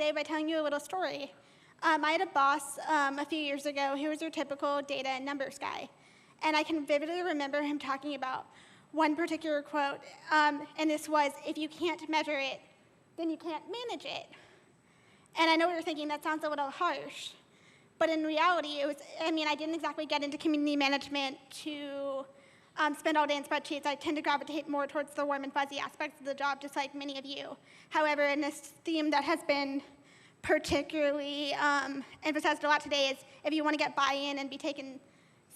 today by telling you a little story. I had a boss a few years ago who was your typical data and numbers guy. And I can vividly remember him talking about one particular quote, and this was, if you can't measure it, then you can't manage it. And I know what you're thinking, that sounds a little harsh. But in reality, I didn't exactly get into community management to spend all day in spreadsheets. I tend to gravitate more towards the warm and fuzzy aspects of the job, just like many of you. However, in this theme that has been particularly emphasized a lot today is if you want to get buy-in and be taken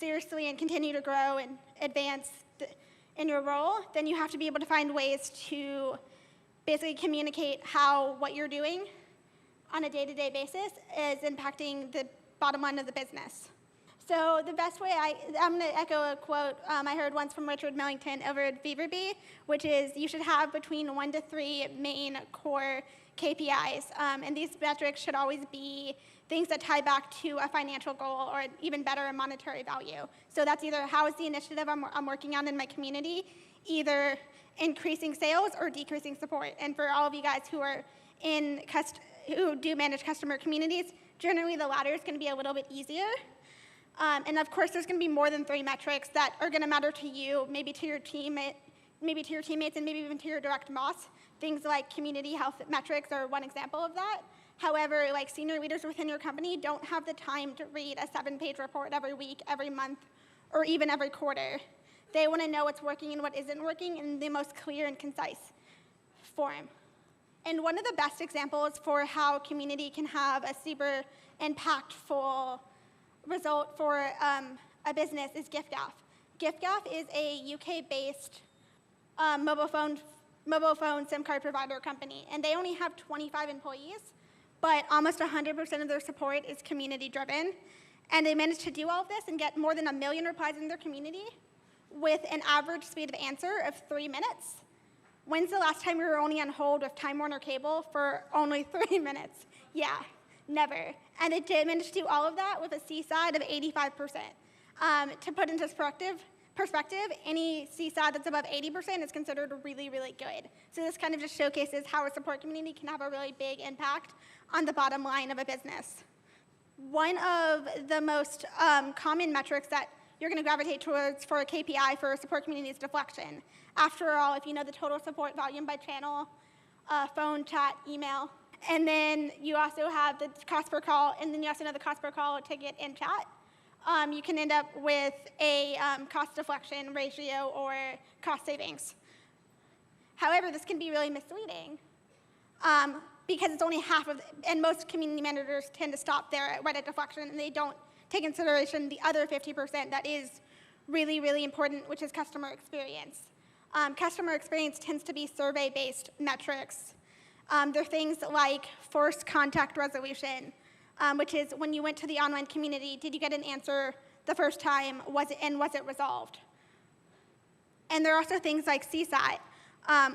seriously and continue to grow and advance in your role, then you have to be able to find ways to basically communicate how what you're doing on a day-to-day basis is impacting the bottom line of the business. So the best way, I'm going to echo a quote I heard once from Richard Millington over at Feverbee, which is you should have between 1 to 3 main core KPIs. And these metrics should always be things that tie back to a financial goal or even better, a monetary value. So that's either how is the initiative I'm working on in my community, either increasing sales or decreasing support. And for all of you guys who are who do manage customer communities, generally the latter is going to be a little bit easier. And of course, there's going to be more than 3 metrics that are going to matter to you, maybe to your teammates, and maybe even to your direct boss. Things like community health metrics are one example of that. However, like senior leaders within your company don't have the time to read a 7-page report every week, every month, or even every quarter. They want to know what's working and what isn't working in the most clear and concise form. And one of the best examples for how community can have a super impactful result for a business is GiftGaff. GiftGaff is a UK-based mobile phone SIM card provider company, and they only have 25 employees, but almost 100% of their support is community-driven, and they managed to do all of this and get more than 1 million replies in their community with an average speed of answer of 3 minutes. When's the last time we were only on hold with Time Warner Cable for only 3 minutes? Yeah, never. And it did manage to do all of that with a CSAT of 85%. To put into perspective, any CSAT that's above 80% is considered really, really good. So this kind of just showcases how a support community can have a really big impact on the bottom line of a business. One of the most common metrics that you're going to gravitate towards for a KPI for a support community is deflection. After all, if you know the total support volume by channel, phone, chat, email, and then you also have the cost per call, and then you also know the cost per call, ticket, and chat, you can end up with a cost deflection ratio or cost savings. However, this can be really misleading because it's only half of, and most community managers tend to stop there right at deflection, and they don't take into consideration the other 50% that is really, really important, which is customer experience. Customer experience tends to be survey-based metrics. They're things like forced contact resolution, which is when you went to the online community, did you get an answer the first time, was it resolved? And there are also things like CSAT,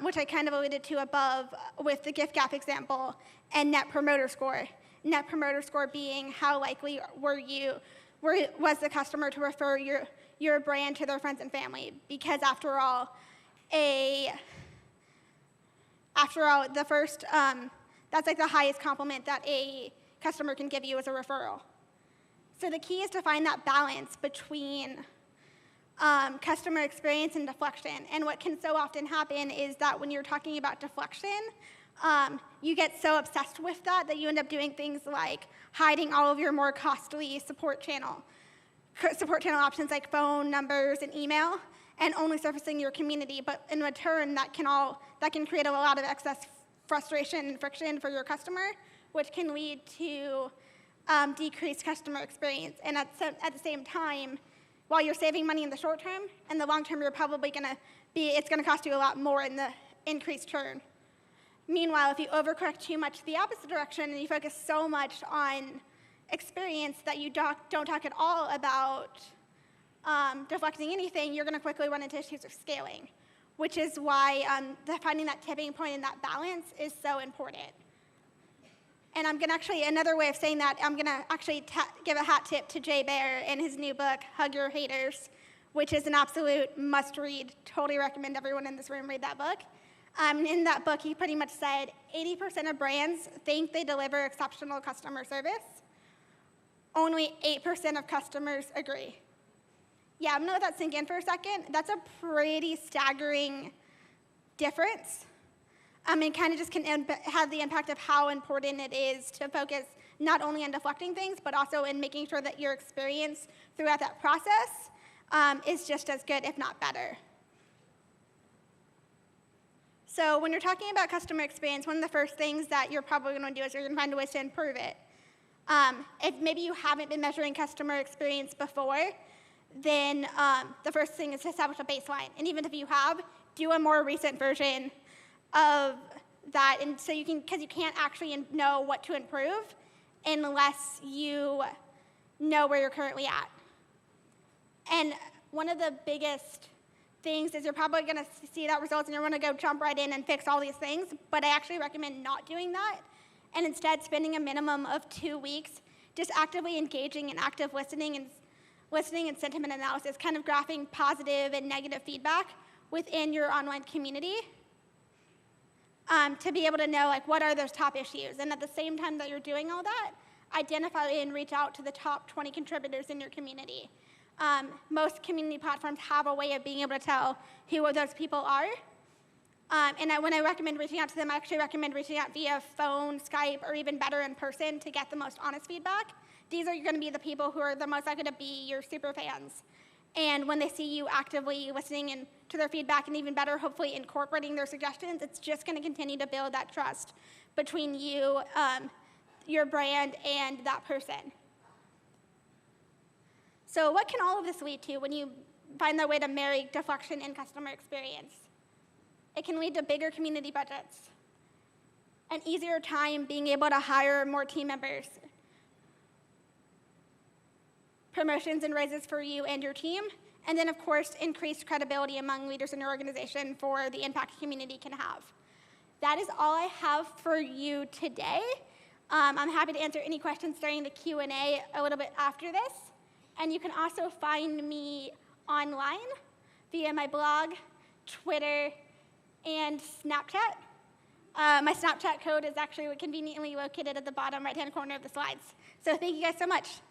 which I kind of alluded to above with the GiftGaff example, and Net Promoter Score. Net Promoter Score being how likely was the customer to refer your brand to their friends and family, because after all, the first, that's like the highest compliment that a customer can give you as a referral. So the key is to find that balance between customer experience and deflection. And what can so often happen is that when you're talking about deflection, you get so obsessed with that you end up doing things like hiding all of your more costly support channel options like phone numbers and email, and only surfacing your community. But in return, that can create a lot of excess frustration and friction for your customer, which can lead to decreased customer experience. And at the same time, while you're saving money in the short term, in the long term, you're probably it's going to cost you a lot more in the increased churn. Meanwhile, if you overcorrect too much the opposite direction and you focus so much on experience that you don't talk at all about deflecting anything, you're going to quickly run into issues of scaling, which is why finding that tipping point and that balance is so important. And I'm going to actually, another way of saying that, I'm going to actually give a hat tip to Jay Baer in his new book, Hug Your Haters, which is an absolute must-read. Totally recommend everyone in this room read that book. In that book, he pretty much said 80% of brands think they deliver exceptional customer service. Only 8% of customers agree. Yeah, I'm gonna let that sink in for a second. That's a pretty staggering difference. It kind of just can have the impact of how important it is to focus not only on deflecting things, but also in making sure that your experience throughout that process is just as good, if not better. So when you're talking about customer experience, one of the first things that you're probably going to do is you're going to find ways to improve it. If maybe you haven't been measuring customer experience before, then the first thing is to establish a baseline. And even if you have, do a more recent version of that, and so you can, because you can't actually know what to improve unless you know where you're currently at. And one of the biggest things is you're probably going to see that results and you're going to go jump right in and fix all these things, but I actually recommend not doing that and instead spending a minimum of 2 weeks just actively engaging in active listening and sentiment analysis, kind of graphing positive and negative feedback within your online community to be able to know, like, what are those top issues. And at the same time that you're doing all that, identify and reach out to the top 20 contributors in your community. Most community platforms have a way of being able to tell who those people are. When I recommend reaching out to them, I actually recommend reaching out via phone, Skype, or even better in person to get the most honest feedback. These are going to be the people who are the most likely to be your super fans. And when they see you actively listening to their feedback, and even better, hopefully incorporating their suggestions, it's just going to continue to build that trust between you, your brand, and that person. So what can all of this lead to when you find the way to marry deflection and customer experience? It can lead to bigger community budgets, an easier time being able to hire more team members, promotions and raises for you and your team, and then, of course, increased credibility among leaders in your organization for the impact community can have. That is all I have for you today. I'm happy to answer any questions during the Q&A a little bit after this. And you can also find me online via my blog, Twitter, and Snapchat. My Snapchat code is actually conveniently located at the bottom right-hand corner of the slides. So thank you guys so much.